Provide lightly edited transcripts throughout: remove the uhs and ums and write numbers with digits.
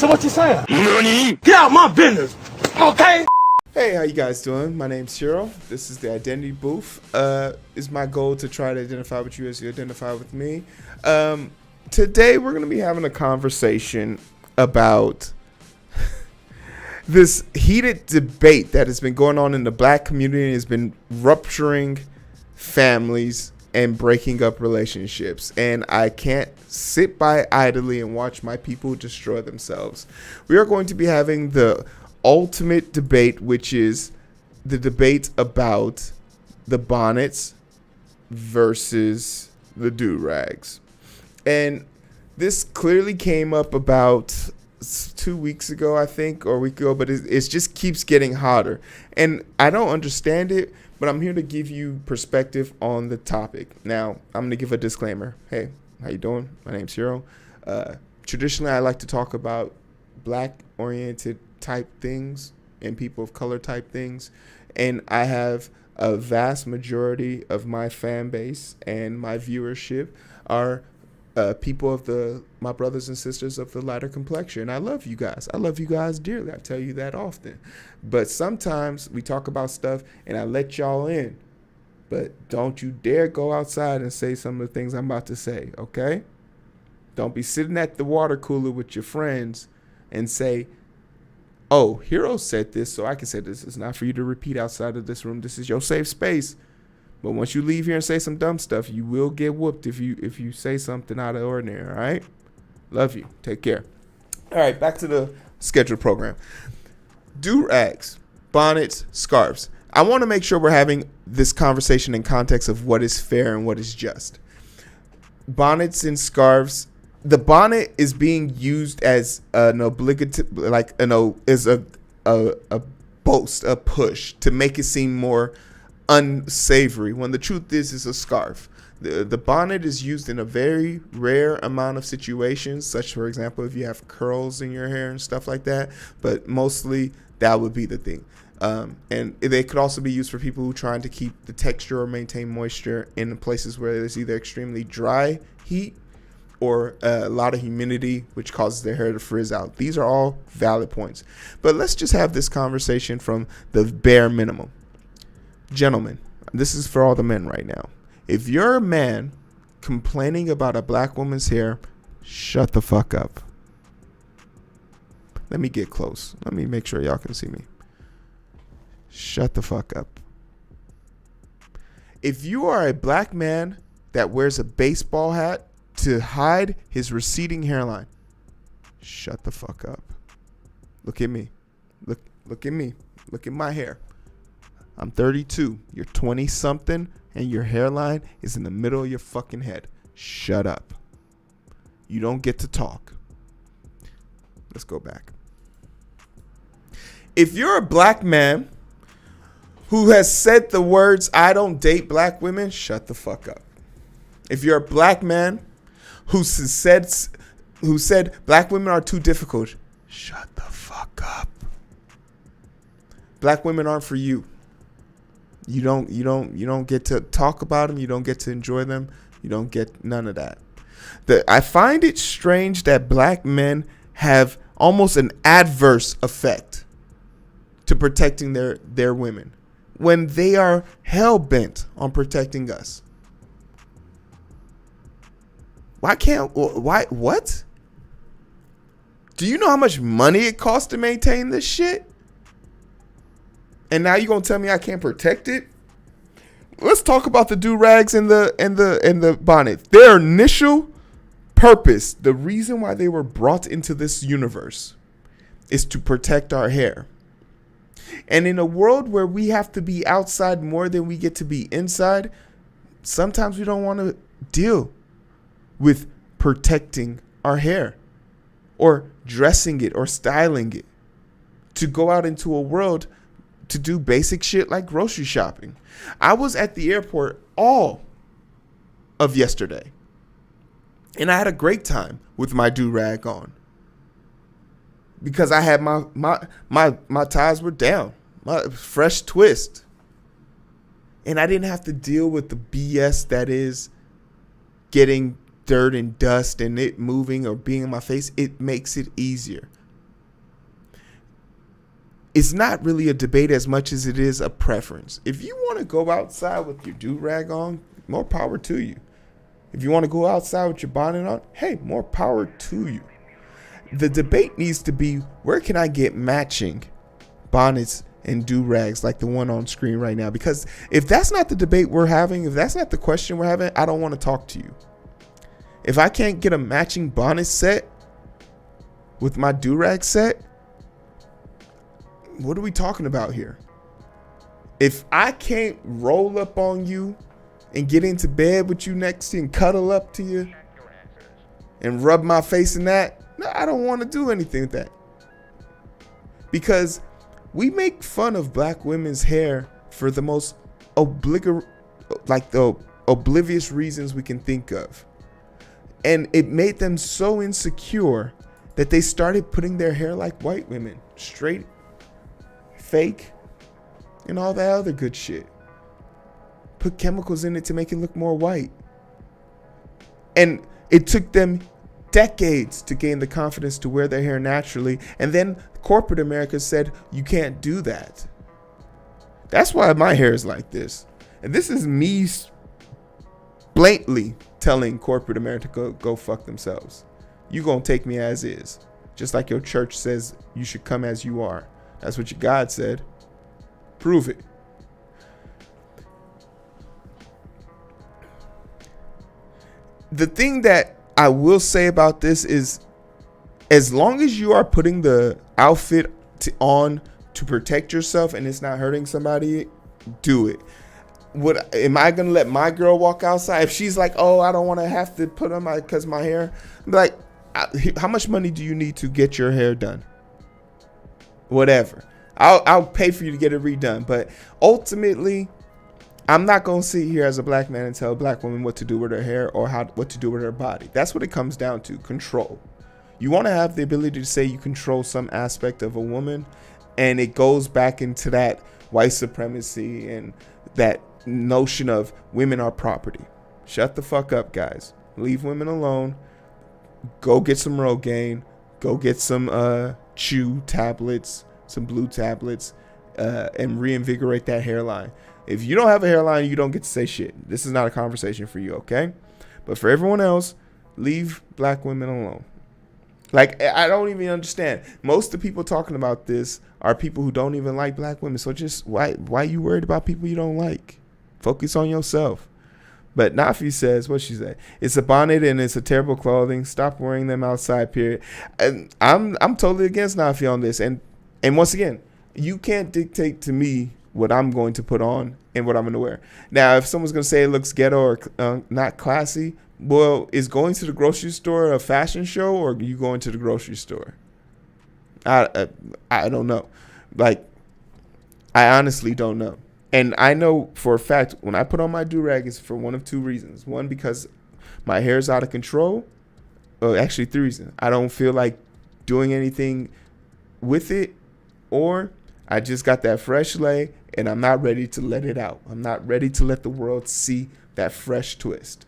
what you're saying. Nani? Get out my business, okay? Hey, how you guys doing? My name's Heero. This is the Identity Booth. It's my goal to try to identify with you as you identify with me. Today we're going to be having a conversation about this heated debate that has been going on in the black community and has been rupturing families and breaking up relationships. And I can't sit by idly and watch my people destroy themselves. We are going to be having the ultimate debate, which is the debate about the bonnets versus the durags. And this clearly came up about 2 weeks ago, I think, or a week ago, but it just keeps getting hotter. And I don't understand it, but I'm here to give you perspective on the topic. Now, I'm going to give a disclaimer. Hey, how you doing? My name's Heero. Traditionally, I like to talk about black-oriented type things and people of color type things. And I have a vast majority of my fan base and my viewership are people of my brothers and sisters of the lighter complexion. I love you guys. I love you guys dearly. I tell you that often. But sometimes we talk about stuff and I let y'all in. But don't you dare go outside and say some of the things I'm about to say, okay? Don't be sitting at the water cooler with your friends and say, oh, Heero said this, so I can say this. It's not for you to repeat outside of this room. This is your safe space. But once you leave here and say some dumb stuff, you will get whooped if you say something out of the ordinary, all right? Love you. Take care. All right, back to the scheduled program. Durags, bonnets, scarves. I want to make sure we're having this conversation in context of what is fair and what is just. Bonnets and scarves. The bonnet is being used as an obligatory, as a boast, a push to make it seem more unsavory, when the truth is it's a scarf. The bonnet is used in a very rare amount of situations, such, for example, if you have curls in your hair and stuff like that, but mostly that would be the thing. And they could also be used for people who are trying to keep the texture or maintain moisture in places where there's either extremely dry heat or a lot of humidity, which causes their hair to frizz out. These are all valid points. But let's just have this conversation from the bare minimum. Gentlemen, this is for all the men right now. If you're a man complaining about a black woman's hair, shut the fuck up. Let me get close. Let me make sure y'all can see me. Shut the fuck up. If you are a black man that wears a baseball hat to hide his receding hairline, shut the fuck up. Look at me. Look at me. Look at my hair. I'm 32. You're 20-something, and your hairline is in the middle of your fucking head. Shut up. You don't get to talk. Let's go back. If you're a black man who has said the words, I don't date black women, shut the fuck up. If you're a black man who said black women are too difficult, shut the fuck up. Black women aren't for you. You don't get to talk about them. You don't get to enjoy them. You don't get none of that. I find it strange that black men have almost an adverse effect to protecting their women when they are hell-bent on protecting us. What? Do you know how much money it costs to maintain this shit? And now you're gonna tell me I can't protect it? Let's talk about the durags and the bonnet. Their initial purpose, the reason why they were brought into this universe, is to protect our hair. And in a world where we have to be outside more than we get to be inside, sometimes we don't want to deal with protecting our hair or dressing it or styling it to go out into a world to do basic shit like grocery shopping. I was at the airport all of yesterday, and I had a great time with my do-rag on because I had my ties were down, my fresh twist, and I didn't have to deal with the BS that is getting dirt and dust and it moving or being in my face. It makes it easier. it's not really a debate as much as it is a preference. If you want to go outside with your do-rag on, more power to you. If you want to go outside with your bonnet on, hey, more power to you. The debate needs to be, where can I get matching bonnets and do-rags like the one on screen right now? Because if that's not the debate we're having, if that's not the question we're having, I don't want to talk to you. If I can't get a matching bonnet set with my do-rag set, what are we talking about here? If I can't roll up on you and get into bed with you next to you and cuddle up to you and rub my face in that, no, I don't want to do anything with that. Because we make fun of black women's hair for the most oblivious reasons we can think of. And it made them so insecure that they started putting their hair like white women, straight, fake, and all that other good shit. Put chemicals in it to make it look more white. And it took them decades to gain the confidence to wear their hair naturally. And then corporate America said, you can't do that. That's why my hair is like this. And this is me blatantly telling corporate America to go fuck themselves. You gonna take me as is. Just like your church says you should come as you are. That's what your God said. Prove it. The thing that I will say about this is, as long as you are putting the outfit on to protect yourself and it's not hurting somebody, do it. Am I gonna let my girl walk outside if she's like, oh, I don't want to have to put on my hair? I'm like, how much money do you need to get your hair done? Whatever. I'll pay for you to get it redone. But ultimately, I'm not going to sit here as a black man and tell a black woman what to do with her hair or what to do with her body. That's what it comes down to, control. You want to have the ability to say you control some aspect of a woman, and it goes back into that white supremacy and that notion of women are property. Shut the fuck up, guys. Leave women alone. Go get some Rogaine. Go get some Chew tablets, some blue tablets, and reinvigorate that hairline. If you don't have a hairline, you don't get to say shit. This is not a conversation for you, okay? But for everyone else, leave black women alone. Like, I don't even understand. Most of the people talking about this are people who don't even like black women. So just why you worried about people you don't like? Focus on yourself. But Nafi says, what she said, it's a bonnet and it's a terrible clothing. Stop wearing them outside, period. And I'm totally against Nafi on this. And once again, you can't dictate to me what I'm going to put on and what I'm going to wear. Now, if someone's going to say it looks ghetto or not classy, well, is going to the grocery store a fashion show, or are you going to the grocery store? I don't know. Like, I honestly don't know. And I know for a fact when I put on my do-rag, it's for one of two reasons. One, because my hair is out of control. Actually, three reasons. I don't feel like doing anything with it, or I just got that fresh lay and I'm not ready to let it out. I'm not ready to let the world see that fresh twist.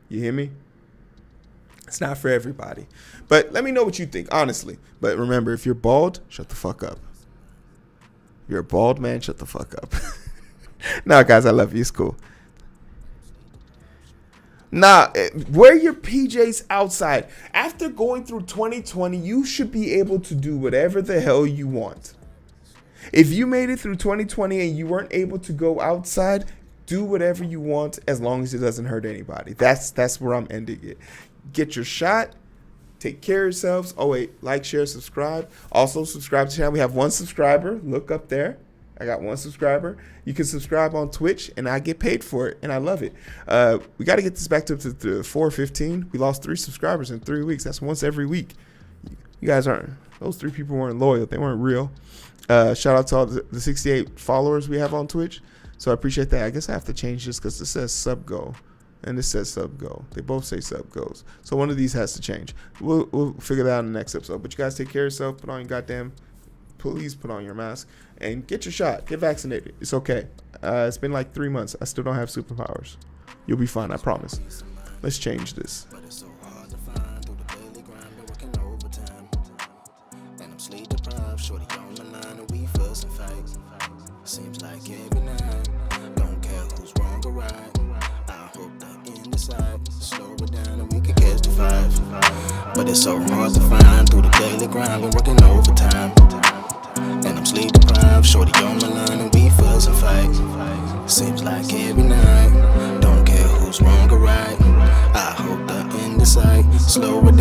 You hear me? It's not for everybody. But let me know what you think, honestly. But remember, if you're bald, shut the fuck up. If you're a bald man, shut the fuck up. Nah, guys, I love you. It's cool. Nah, wear your PJs outside. After going through 2020, you should be able to do whatever the hell you want. If you made it through 2020 and you weren't able to go outside, do whatever you want as long as it doesn't hurt anybody. That's where I'm ending it. Get your shot. Take care of yourselves. Oh, wait. Like, share, subscribe. Also, subscribe to the channel. We have one subscriber. Look up there. I got one subscriber. You can subscribe on Twitch, and I get paid for it, and I love it. We got to get this back to 415. We lost 3 subscribers in 3 weeks. That's once every week. You guys aren't. Those 3 people weren't loyal. They weren't real. Shout out to all the 68 followers we have on Twitch. So I appreciate that. I guess I have to change this because this says sub goal and this says sub goal. They both say sub goals. So one of these has to change. We'll figure that out in the next episode. But you guys take care of yourself. Put on your please put on your mask and get your shot. Get vaccinated. It's okay. It's been like 3 months. I still don't have superpowers. You'll be fine. I promise. Let's change this. I'm sleep deprived, shorty on my line and we fuss and fight. Seems like every night, don't care who's wrong or right. I hope the end decide, slow it down and we can catch the five. But it's so hard to find through the daily grind, been working overtime. And I'm sleep deprived, shorty on my line and we fuss and fight. Seems like every night, don't care who's wrong or right. I hope the end decide, slow it